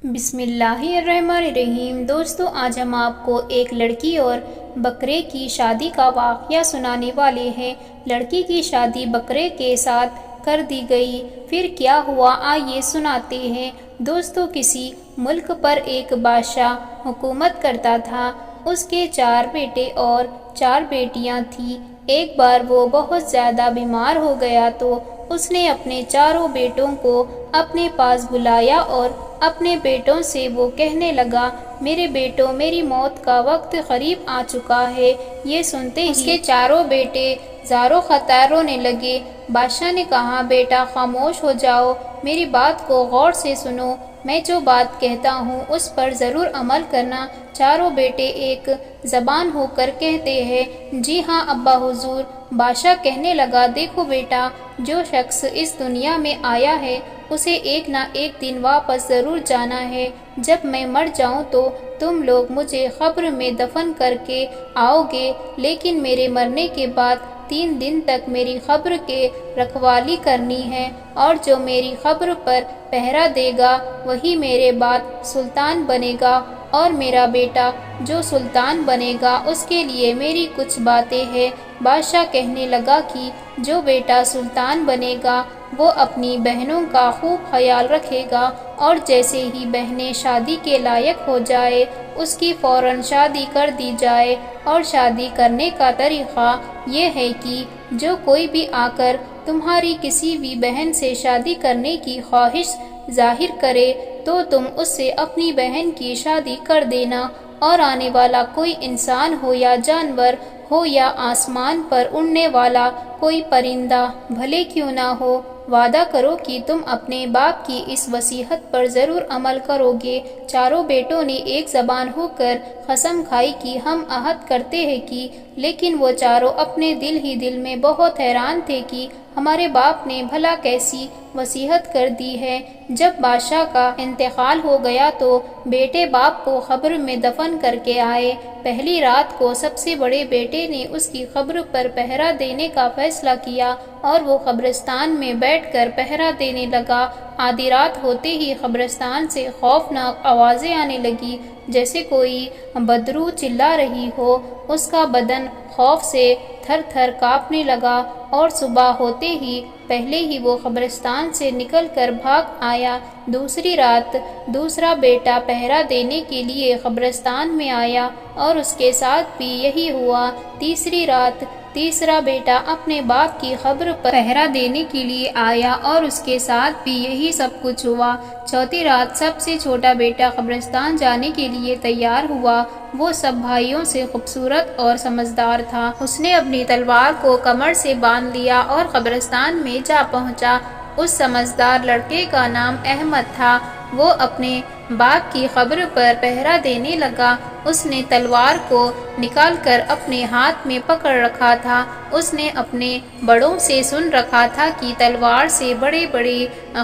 بسم اللہ الرحمن الرحیم۔ دوستو، آج ہم آپ کو ایک لڑکی اور بکرے کی شادی کا واقعہ سنانے والے ہیں۔ لڑکی کی شادی بکرے کے ساتھ کر دی گئی، پھر کیا ہوا آئیے سناتے ہیں۔ دوستو، کسی ملک پر ایک بادشاہ حکومت کرتا تھا۔ اس کے 4 بیٹے اور 4 بیٹیاں تھیں۔ ایک بار وہ بہت زیادہ بیمار ہو گیا تو اس نے اپنے 4 بیٹوں کو اپنے پاس بلایا اور اپنے بیٹوں سے وہ کہنے لگا، میرے بیٹوں، میری موت کا وقت قریب آ چکا ہے۔ یہ سنتے ہی اس کے 4 بیٹے زاروں خطار رونے لگے۔ بادشاہ نے کہا، بیٹا خاموش ہو جاؤ، میری بات کو غور سے سنو، میں جو بات کہتا ہوں اس پر ضرور عمل کرنا۔ 4 بیٹے ایک زبان ہو کر کہتے ہیں، جی ہاں ابا حضور۔ بادشاہ کہنے لگا، دیکھو بیٹا، جو شخص اس دنیا میں آیا ہے اسے ایک نہ ایک دن واپس ضرور جانا ہے۔ جب میں مر جاؤں تو تم لوگ مجھے قبر میں دفن کر کے آؤ گے، لیکن میرے مرنے کے بعد 3 دن تک میری قبر کے رکھوالی کرنی ہے، اور جو میری قبر پر پہرا دے گا وہی میرے بعد سلطان بنے گا، اور میرا بیٹا جو سلطان بنے گا اس کے لیے میری کچھ باتیں ہیں۔ بادشاہ کہنے لگا کہ جو بیٹا سلطان بنے گا وہ اپنی بہنوں کا خوب خیال رکھے گا، اور جیسے ہی بہنیں شادی کے لائق ہو جائے اس کی فوراً شادی کر دی جائے۔ اور شادی کرنے کا طریقہ یہ ہے کہ جو کوئی بھی آ کر تمہاری کسی بھی بہن سے شادی کرنے کی خواہش ظاہر کرے تو تم اس سے اپنی بہن کی شادی کر دینا، اور آنے والا کوئی انسان ہو یا جانور ہو یا آسمان پر اڑنے والا کوئی پرندہ بھلے کیوں نہ ہو، وعدہ کرو کہ تم اپنے باپ کی اس وصیت پر ضرور عمل کرو گے۔ 4 بیٹوں نے ایک زبان ہو کر قسم کھائی کہ ہم عہد کرتے ہیں کہ، لیکن وہ 4 اپنے دل ہی دل میں بہت حیران تھے کہ ہمارے باپ نے بھلا کیسی وصیت کر دی ہے۔ جب بادشاہ کا انتقال ہو گیا تو بیٹے باپ کو قبر میں دفن کر کے آئے۔ پہلی رات کو سب سے بڑے بیٹے نے اس کی قبر پر پہرا دینے کا فیصلہ کیا، اور وہ قبرستان میں بیٹھ کر پہرا دینے لگا۔ آدھی رات ہوتے ہی قبرستان سے خوفناک آوازیں آنے لگی، جیسے کوئی بدرو چلا رہی ہو۔ اس کا بدن خوف سے تھر تھر کانپنے لگا، اور صبح ہوتے ہی پہلے ہی وہ قبرستان سے نکل کر بھاگ آیا۔ دوسری رات دوسرا بیٹا پہرا دینے کے لیے قبرستان میں آیا، اور اس کے ساتھ بھی یہی ہوا۔ تیسری رات تیسرا بیٹا اپنے باپ کی قبر پر پہرا دینے کے لیے آیا، اور اس کے ساتھ بھی یہی سب کچھ ہوا۔ چوتھی رات سب سے چھوٹا بیٹا قبرستان جانے کے لیے تیار ہوا۔ وہ سب بھائیوں سے خوبصورت اور سمجھدار تھا۔ اس نے اپنی تلوار کو کمر سے باندھ لیا اور قبرستان میں جا پہنچا۔ اس سمجھدار لڑکے کا نام احمد تھا۔ وہ اپنے باپ کی قبر پر پہرا دینے لگا۔ اس نے تلوار کو نکال کر اپنے ہاتھ میں پکڑ رکھا تھا۔ اس نے اپنے بڑوں سے سن رکھا تھا کہ تلوار سے بڑے بڑے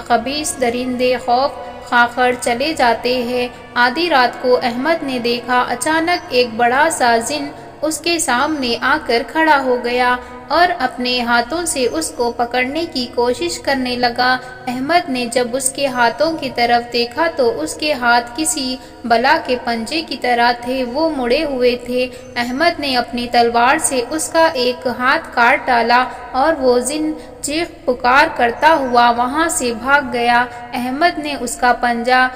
خبیث درندے خوف کھا کر چلے جاتے ہیں۔ آدھی رات کو احمد نے دیکھا، اچانک ایک بڑا سا جن اس کے سامنے آ کر کھڑا ہو گیا اور اپنے ہاتھوں سے اس کو پکڑنے کی کوشش کرنے لگا۔ احمد نے جب اس کے ہاتھوں کی طرف دیکھا تو اس کے ہاتھ کسی بلا کے پنجے کی طرح تھے، وہ مڑے ہوئے تھے۔ احمد نے اپنی تلوار سے اس کا ایک ہاتھ کاٹ ڈالا، اور وہ جن چیخ پکار کرتا ہوا وہاں سے بھاگ گیا۔ احمد نے اس کا پنجہ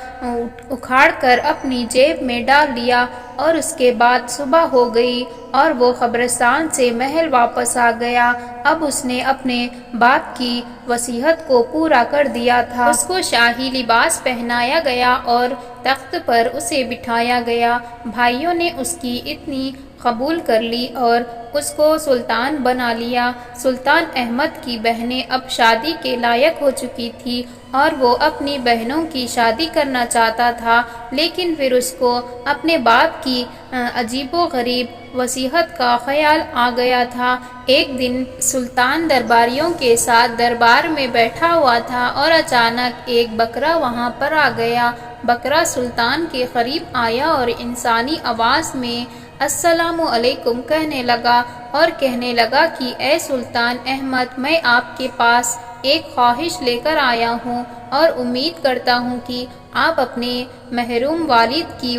اکھاڑ کر اپنی جیب میں ڈال لیا، اور اس کے بعد صبح ہو گئی اور وہ قبرستان سے محل واپس آ گیا۔ اب اس نے اپنے باپ کی وصیت کو پورا کر دیا تھا۔ اس کو شاہی لباس پہنایا گیا اور تخت پر اسے بٹھایا گیا۔ بھائیوں نے اس کی اتنی قبول کر لی اور اس کو سلطان بنا لیا۔ سلطان احمد کی بہنیں اب شادی کے لائق ہو چکی تھی، اور وہ اپنی بہنوں کی شادی کرنا چاہتا تھا، لیکن پھر اس کو اپنے باپ کی عجیب و غریب وصیت کا خیال آ گیا تھا۔ ایک دن سلطان درباریوں کے ساتھ دربار میں بیٹھا ہوا تھا، اور اچانک ایک بکرا وہاں پر آ گیا۔ بکرا سلطان کے قریب آیا اور انسانی آواز میں السلام علیکم کہنے لگا، اور کہنے لگا کہ اے سلطان احمد، میں آپ کے پاس ایک خواہش لے کر آیا ہوں اور امید کرتا ہوں کہ آپ اپنے محروم والد کی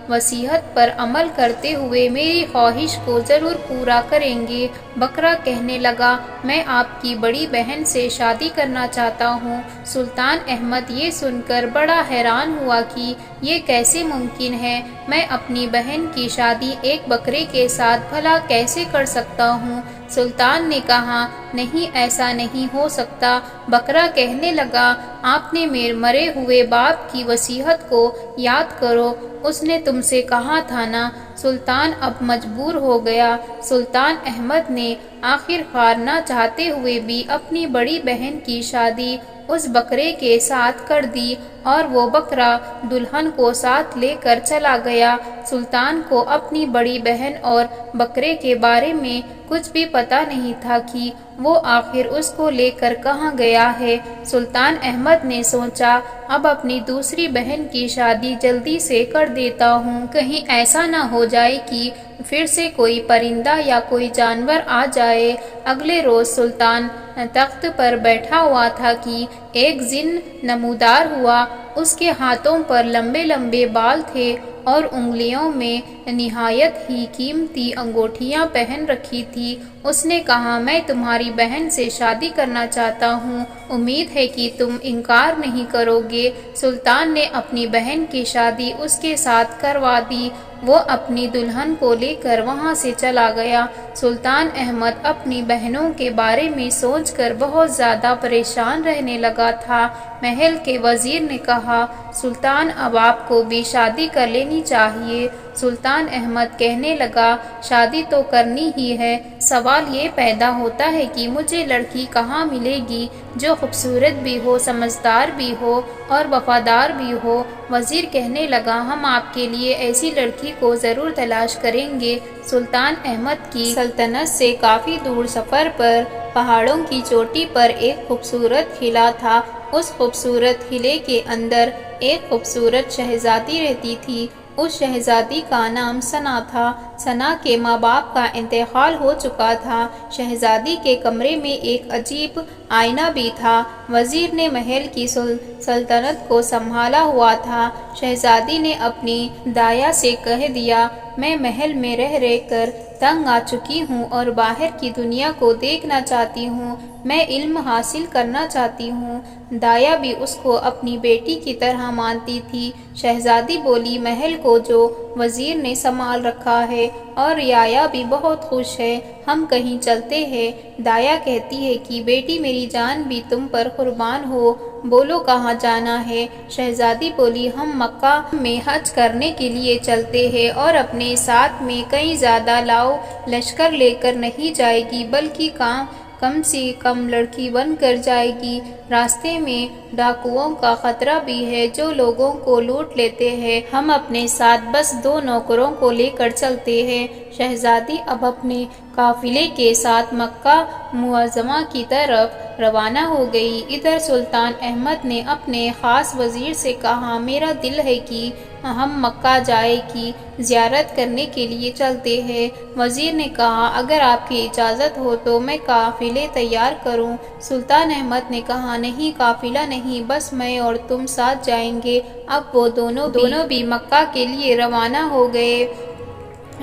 وصیت پر عمل کرتے ہوئے میری خواہش کو ضرور پورا کریں گے۔ بکرا کہنے لگا میں آپ کی بڑی بہن سے شادی کرنا چاہتا ہوں۔ سلطان احمد یہ سن کر بڑا حیران ہوا کہ یہ کیسے ممکن ہے، میں اپنی بہن کی شادی ایک بکرے کے ساتھ بھلا کیسے کر سکتا ہوں؟ سلطان نے کہا نہیں، ایسا نہیں ہو سکتا۔ بکرا کہنے لگا آپ نے میرے مرے ہوئے باپ کی وصیت کو یاد کرو، اس نے تم سے کہا تھا نا۔ سلطان اب مجبور ہو گیا۔ سلطان احمد نے آخر کار نہ چاہتے ہوئے بھی اپنی بڑی بہن کی شادی اس بکرے کے ساتھ کر دی اور وہ بکرا دلہن کو ساتھ لے کر چلا گیا۔ سلطان کو اپنی بڑی بہن اور بکرے کے بارے میں کچھ بھی پتہ نہیں تھا کہ وہ آخر اس کو لے کر کہاں گیا ہے۔ سلطان احمد نے سوچا اب اپنی دوسری بہن کی شادی جلدی سے کر دیتا ہوں، کہیں ایسا نہ ہو جائے کہ پھر سے کوئی پرندہ یا کوئی جانور آ جائے۔ اگلے روز سلطان تخت پر بیٹھا ہوا تھا کہ ایک جن نمودار ہوا۔ اس کے ہاتھوں پر لمبے لمبے بال تھے اور انگلیوں میں نہایت ہی قیمتی انگوٹھیاں پہن رکھی تھی۔ اس نے کہا میں تمہاری بہن سے شادی کرنا چاہتا ہوں، امید ہے کہ تم انکار نہیں کرو گے۔ سلطان نے اپنی بہن کی شادی اس کے ساتھ کروا دی۔ وہ اپنی دلہن کو لے کر وہاں سے چلا گیا۔ سلطان احمد اپنی بہنوں کے بارے میں سوچ کر بہت زیادہ پریشان رہنے لگا تھا۔ محل کے وزیر نے کہا سلطان اب آپ کو بھی شادی کر لینی چاہیے۔ سلطان احمد کہنے لگا شادی تو کرنی ہی ہے، سوال یہ پیدا ہوتا ہے کہ مجھے لڑکی کہاں ملے گی جو خوبصورت بھی ہو، سمجھدار بھی ہو اور وفادار بھی ہو۔ وزیر کہنے لگا ہم آپ کے لیے ایسی لڑکی کو ضرور تلاش کریں گے۔ سلطان احمد کی سلطنت سے کافی دور سفر پر پہاڑوں کی چوٹی پر ایک خوبصورت قلعہ تھا۔ اس خوبصورت قلعے کے اندر ایک خوبصورت شہزادی رہتی تھی۔ اس شہزادی کا نام ثنا تھا۔ ثنا کے ماں باپ کا انتقال ہو چکا تھا۔ شہزادی کے کمرے میں ایک عجیب آئینہ بھی تھا۔ وزیر نے محل کی سلطنت کو سنبھالا ہوا تھا۔ شہزادی نے اپنی دایا سے کہہ دیا میں محل میں رہ کر تنگ آ چکی ہوں اور باہر کی دنیا کو دیکھنا چاہتی ہوں، میں علم حاصل کرنا چاہتی ہوں۔ دایا بھی اس کو اپنی بیٹی کی طرح مانتی تھی۔ شہزادی بولی محل کو جو وزیر نے سنبھال رکھا ہے اور رعایا بھی بہت خوش ہے، ہم کہیں چلتے ہیں۔ دایا کہتی ہے کہ بیٹی میری جان بھی تم پر قربان ہو، بولو کہاں جانا ہے؟ شہزادی بولی ہم مکہ میں حج کرنے کے لیے چلتے ہیں اور اپنے ساتھ میں کئی زیادہ لاؤ لشکر لے کر نہیں جائے گی بلکہ کم سے کم لڑکی بن کر جائے گی۔ راستے میں ڈاکوؤں کا خطرہ بھی ہے جو لوگوں کو لوٹ لیتے ہیں، ہم اپنے ساتھ بس 2 نوکروں کو لے کر چلتے ہیں۔ شہزادی اب اپنے قافلے کے ساتھ مکہ معظمہ کی طرف روانہ ہو گئی۔ ادھر سلطان احمد نے اپنے خاص وزیر سے کہا میرا دل ہے کہ ہم مکہ جائے کی زیارت کرنے کے لیے چلتے ہیں۔ وزیر نے کہا اگر آپ کی اجازت ہو تو میں قافلے تیار کروں۔ سلطان احمد نے کہا نہیں، قافلہ نہیں، بس میں اور تم ساتھ جائیں گے۔ اب وہ دونوں بھی مکہ کے لیے روانہ ہو گئے۔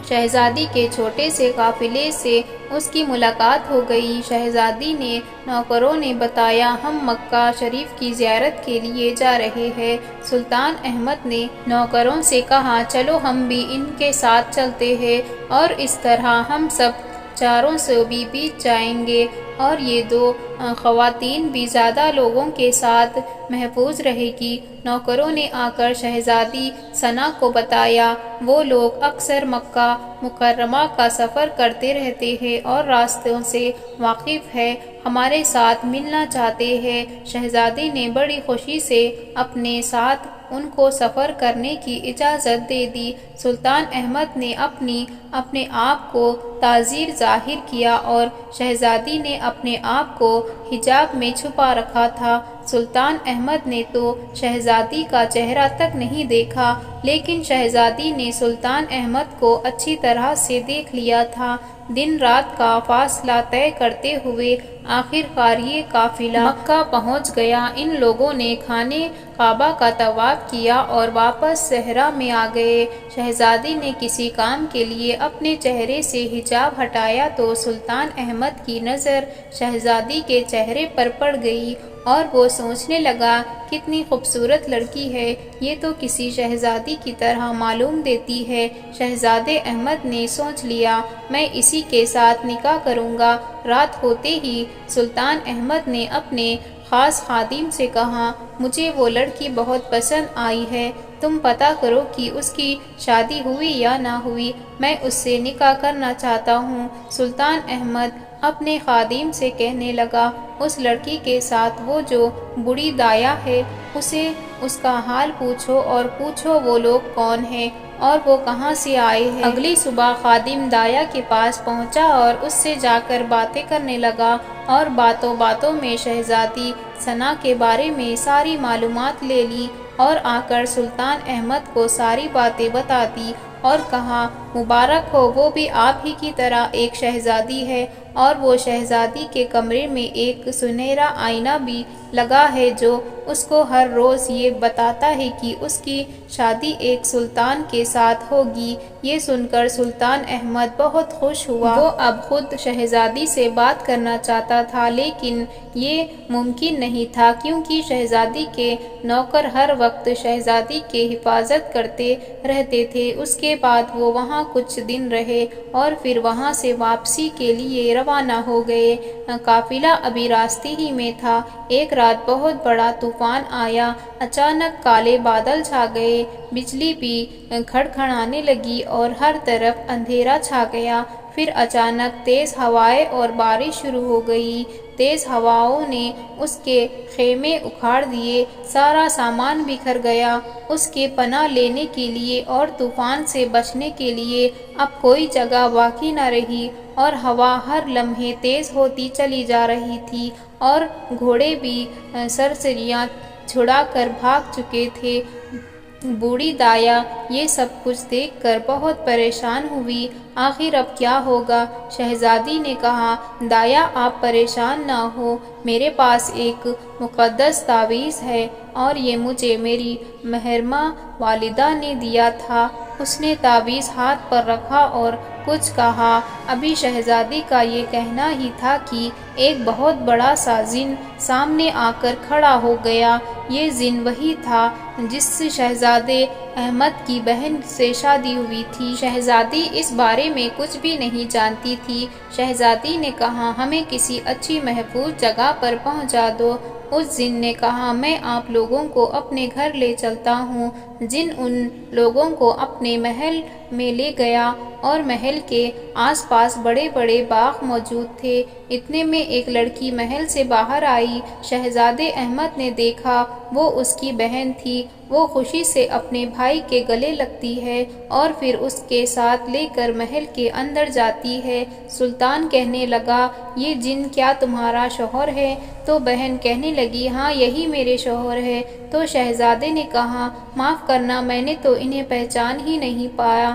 شہزادی کے چھوٹے سے قافلے سے اس کی ملاقات ہو گئی۔ شہزادی نے نوکروں نے بتایا ہم مکہ شریف کی زیارت کے لیے جا رہے ہیں۔ سلطان احمد نے نوکروں سے کہا چلو ہم بھی ان کے ساتھ چلتے ہیں اور اس طرح ہم سب چاروں سے بھی بیچ جائیں گے اور یہ 2 خواتین بھی زیادہ لوگوں کے ساتھ محفوظ رہے گی۔ نوکروں نے آ کر شہزادی ثنا کو بتایا وہ لوگ اکثر مکہ مکرمہ کا سفر کرتے رہتے ہیں اور راستوں سے واقف ہے، ہمارے ساتھ ملنا چاہتے ہیں۔ شہزادی نے بڑی خوشی سے اپنے ساتھ ان کو سفر کرنے کی اجازت دے دی۔ سلطان احمد نے اپنے آپ کو تعزیر ظاہر کیا اور شہزادی نے اپنے آپ کو حجاب میں چھپا رکھا تھا۔ سلطان احمد نے تو شہزادی کا چہرہ تک نہیں دیکھا، لیکن شہزادی نے سلطان احمد کو اچھی طرح سے دیکھ لیا تھا۔ دن رات کا فاصلہ طے کرتے ہوئے آخر کار یہ قافلہ مکہ پہنچ گیا۔ ان لوگوں نے خانہ کعبہ کا طواف کیا اور واپس صحرا میں آ گئے۔ شہزادی نے کسی کام کے لیے اپنے چہرے سے حجاب ہٹایا تو سلطان احمد کی نظر شہزادی کے چہرے پر پڑ گئی اور وہ سوچنے لگا، کتنی خوبصورت لڑکی ہے، یہ تو کسی شہزادی کی طرح معلوم دیتی ہے۔ شہزادے احمد نے سوچ لیا، میں اسی کے ساتھ نکاح کروں گا۔ رات ہوتے ہی سلطان احمد نے اپنے خاص خادم سے کہا، مجھے وہ لڑکی بہت پسند آئی ہے، تم پتہ کرو کہ اس کی شادی ہوئی یا نہ ہوئی، میں اس سے نکاح کرنا چاہتا ہوں۔ سلطان احمد اپنے خادم سے کہنے لگا، اس لڑکی کے ساتھ وہ جو بوڑھی دایا ہے، اسے اس کا حال پوچھو اور پوچھو وہ لوگ کون ہیں اور وہ کہاں سے آئے ہیں۔ اگلی صبح خادم دایا کے پاس پہنچا اور اس سے جا کر باتیں کرنے لگا اور باتوں باتوں میں شہزادی ثنا کے بارے میں ساری معلومات لے لی اور آ کر سلطان احمد کو ساری باتیں بتا دی اور کہا، مبارک ہو، وہ بھی آپ ہی کی طرح ایک شہزادی ہے اور وہ شہزادی کے کمرے میں ایک سنہرا آئینہ بھی لگا ہے جو اس کو ہر روز یہ بتاتا ہے کہ اس کی شادی ایک سلطان کے ساتھ ہوگی۔ یہ سن کر سلطان احمد بہت خوش ہوا۔ وہ اب خود شہزادی سے بات کرنا چاہتا تھا، لیکن یہ ممکن نہیں تھا کیونکہ شہزادی کے نوکر ہر وقت شہزادی کے حفاظت کرتے رہتے تھے۔ اس کے بعد وہ وہاں کچھ دن رہے اور پھر وہاں سے واپسی کے لیے روانہ ہو گئے۔ قافلہ ابھی راستے ہی میں تھا، ایک رات بہت بڑا طوفان آیا۔ اچانک کالے بادل چھا گئے، بجلی بھی کھڑکھڑانے لگی اور ہر طرف اندھیرا چھا گیا۔ پھر اچانک تیز ہوائیں اور بارش شروع ہو گئی۔ تیز ہواؤں نے اس کے خیمے اکھاڑ دیے، سارا سامان بکھر گیا۔ اس کے پناہ لینے کے لیے اور طوفان سے بچنے کے لیے اب کوئی جگہ باقی نہ رہی اور ہوا ہر لمحے تیز ہوتی چلی جا رہی تھی اور گھوڑے بھی سرسریاں چھڑا کر بھاگ چکے تھے۔ بوڑھی دایا یہ سب کچھ دیکھ کر بہت پریشان ہوئی۔ آخر اب کیا ہوگا؟ شہزادی نے کہا، دایا آپ پریشان نہ ہو، میرے پاس ایک مقدس تعویذ ہے اور یہ مجھے میری محترمہ والدہ نے دیا تھا۔ اس نے تعویذ ہاتھ پر رکھا اور کچھ کہا۔ ابھی شہزادی کا یہ کہنا ہی تھا کہ ایک بہت بڑا سا جن سامنے آ کر کھڑا ہو گیا۔ یہ جن وہی تھا جس سے شہزادے احمد کی بہن سے شادی ہوئی تھی۔ شہزادی اس بارے میں کچھ بھی نہیں جانتی تھی۔ شہزادی نے کہا، ہمیں کسی اچھی محفوظ جگہ پر پہنچا دو۔ اس جن نے کہا، میں آپ لوگوں کو اپنے گھر لے چلتا ہوں۔ جن ان لوگوں کو اپنے محل میں لے گیا اور محل کے آس پاس بڑے بڑے باغ موجود تھے۔ اتنے میں ایک لڑکی محل سے باہر آئی۔ شہزادے احمد نے دیکھا وہ اس کی بہن تھی۔ وہ خوشی سے اپنے بھائی کے گلے لگتی ہے اور پھر اس کے ساتھ لے کر محل کے اندر جاتی ہے۔ سلطان کہنے لگا، یہ جن کیا تمہارا شوہر ہے؟ تو بہن کہنے لگی، ہاں یہی میرے شوہر ہے۔ تو شہزادے نے کہا، معاف کرنا، میں نے تو انہیں پہچان ہی نہیں پایا۔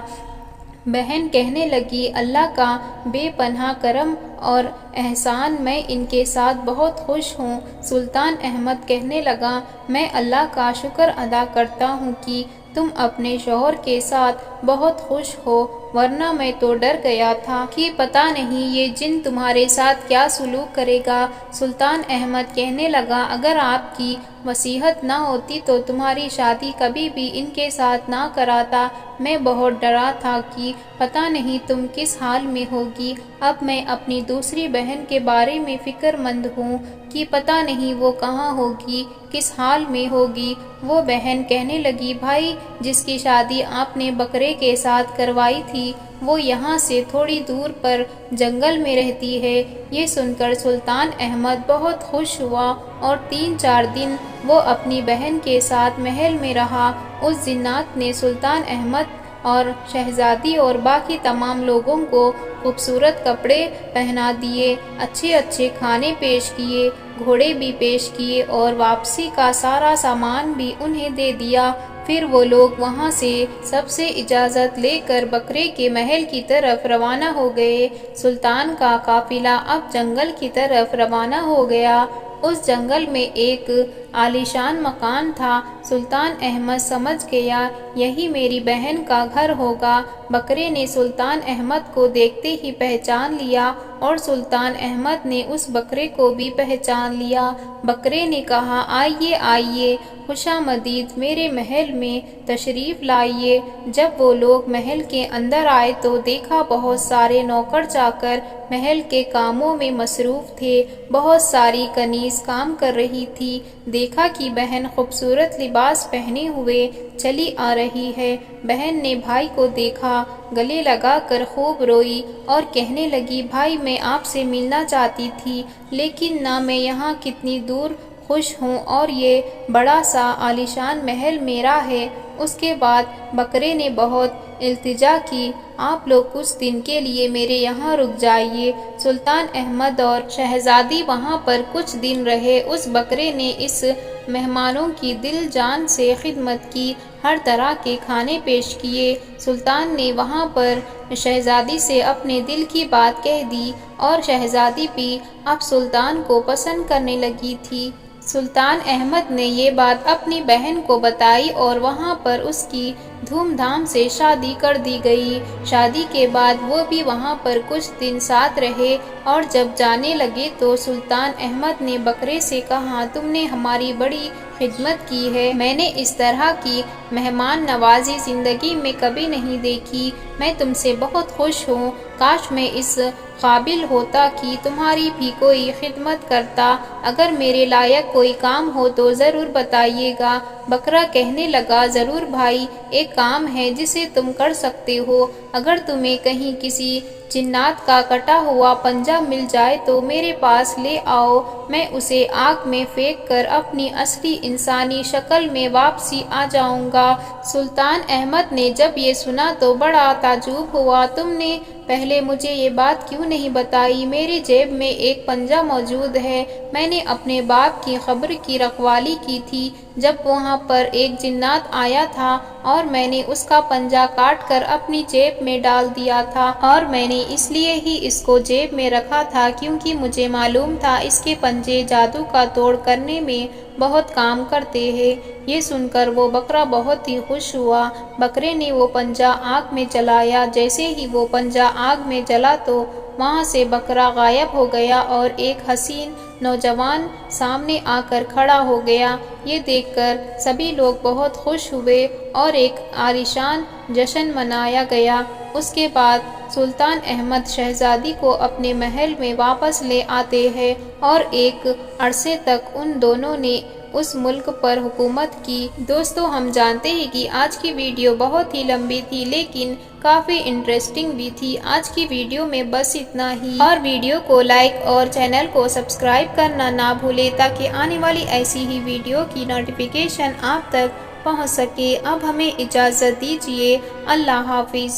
بہن کہنے لگی، اللہ کا بے پناہ کرم اور احسان، میں ان کے ساتھ بہت خوش ہوں۔ سلطان احمد کہنے لگا، میں اللہ کا شکر ادا کرتا ہوں کہ تم اپنے شوہر کے ساتھ بہت خوش ہو، ورنہ میں تو ڈر گیا تھا کہ پتہ نہیں یہ جن تمہارے ساتھ کیا سلوک کرے گا۔ سلطان احمد کہنے لگا، اگر آپ کی وصیت نہ ہوتی تو تمہاری شادی کبھی بھی ان کے ساتھ نہ کراتا۔ میں بہت ڈرا تھا کہ پتہ نہیں تم کس حال میں ہوگی۔ اب میں اپنی دوسری بہن کے بارے میں فکر مند ہوں کہ پتہ نہیں وہ کہاں ہوگی، کس حال میں ہوگی۔ وہ بہن کہنے لگی، بھائی جس کی شادی آپ نے بکرے کے ساتھ کروائی تھی وہ یہاں سے تھوڑی دور پر جنگل میں رہتی ہے۔ یہ سن کر سلطان احمد بہت خوش ہوا اور 3-4 دن وہ اپنی بہن کے ساتھ محل میں رہا۔ اس جنات نے سلطان احمد اور شہزادی اور باقی تمام لوگوں کو خوبصورت کپڑے پہنا دیے، اچھے اچھے کھانے پیش کیے، گھوڑے بھی پیش کیے اور واپسی کا سارا سامان بھی انہیں دے دیا۔ پھر وہ لوگ وہاں سے سب سے اجازت لے کر بکرے کے محل کی طرف روانہ ہو گئے۔ سلطان کا قافلہ اب جنگل کی طرف روانہ ہو گیا۔ اس جنگل میں ایک عالیشان مکان تھا۔ سلطان احمد سمجھ گیا یہی میری بہن کا گھر ہوگا۔ بکرے نے سلطان احمد کو دیکھتے ہی پہچان لیا اور سلطان احمد نے اس بکرے کو بھی پہچان لیا۔ بکرے نے کہا، آئیے آئیے، خوش آمدید، میرے محل میں تشریف لائیے۔ جب وہ لوگ محل کے اندر آئے تو دیکھا بہت سارے نوکر چاکر محل کے کاموں میں مصروف تھے، بہت ساری کنیز کام کر رہی تھی۔ دیکھا کہ بہن خوبصورت لباس پہنے ہوئے چلی آ رہی ہے۔ بہن نے بھائی کو دیکھا، گلے لگا کر خوب روئی اور کہنے لگی، بھائی میں آپ سے ملنا چاہتی تھی، لیکن نہ میں یہاں کتنی دور خوش ہوں اور یہ بڑا سا عالیشان محل میرا ہے۔ اس کے بعد بکرے نے بہت التجا کی، آپ لوگ کچھ دن کے لیے میرے یہاں رک جائیے۔ سلطان احمد اور شہزادی وہاں پر کچھ دن رہے۔ اس بکرے نے اس مہمانوں کی دل جان سے خدمت کی، ہر طرح کے کھانے پیش کیے۔ سلطان نے وہاں پر شہزادی سے اپنے دل کی بات کہہ دی اور شہزادی بھی اب سلطان کو پسند کرنے لگی تھی۔ سلطان احمد نے یہ بات اپنی بہن کو بتائی اور وہاں پر اس کی دھوم دھام سے شادی کر دی گئی۔ شادی کے بعد وہ بھی وہاں پر کچھ دن ساتھ رہے اور جب جانے لگے تو سلطان احمد نے بکرے سے کہا، تم نے ہماری بڑی خدمت کی ہے، میں نے اس طرح کی مہمان نوازی زندگی میں کبھی نہیں دیکھی، میں تم سے بہت خوش ہوں، کاش میں اس قابل ہوتا کہ تمہاری بھی کوئی خدمت کرتا، اگر میرے لائق کوئی کام ہو تو ضرور بتائیے گا۔ بکرا کہنے لگا، ضرور بھائی، ایک کام ہے جسے تم کر سکتے ہو، اگر تمہیں کہیں کسی جنات کا کٹا ہوا پنجہ مل جائے تو میرے پاس لے آؤ، میں اسے آگ میں پھینک کر اپنی اصلی انسانی شکل میں واپسی آ جاؤں گا۔ سلطان احمد نے جب یہ سنا تو بڑا تعجب ہوا، تم نے پہلے مجھے یہ بات کیوں نہیں بتائی؟ میری جیب میں ایک پنجہ موجود ہے، میں نے اپنے باپ کی قبر کی رکھوالی کی تھی جب وہاں پر ایک جنات آیا تھا اور میں نے اس کا پنجہ کاٹ کر اپنی جیب میں ڈال دیا تھا، اور میں نے اس لیے ہی اس کو جیب میں رکھا تھا کیونکہ مجھے معلوم تھا اس کے پنجے جادو کا توڑ کرنے میں بہت کام کرتے ہیں۔ یہ سن کر وہ بکرا بہت ہی خوش ہوا۔ بکرے نے وہ پنجہ آگ میں جلایا، جیسے ہی وہ پنجہ آگ میں جلا تو وہاں سے بکرا غائب ہو گیا اور ایک حسین نوجوان سامنے آ کر کھڑا ہو گیا۔ یہ دیکھ کر سبھی لوگ بہت خوش ہوئے اور ایک عالیشان جشن منایا گیا۔ اس کے بعد سلطان احمد شہزادی کو اپنے محل میں واپس لے آتے ہیں اور ایک عرصے تک ان دونوں نے اس ملک پر حکومت کی۔ دوستو، ہم جانتے ہیں کہ آج کی ویڈیو بہت ہی لمبی تھی لیکن کافی انٹرسٹنگ بھی تھی۔ آج کی ویڈیو میں بس اتنا ہی، اور ویڈیو کو لائک اور چینل کو سبسکرائب کرنا نہ بھولے تاکہ آنے والی ایسی ہی ویڈیو کی نوٹیفیکیشن آپ تک پہنچ سکے۔ اب ہمیں اجازت دیجیے، اللہ حافظ۔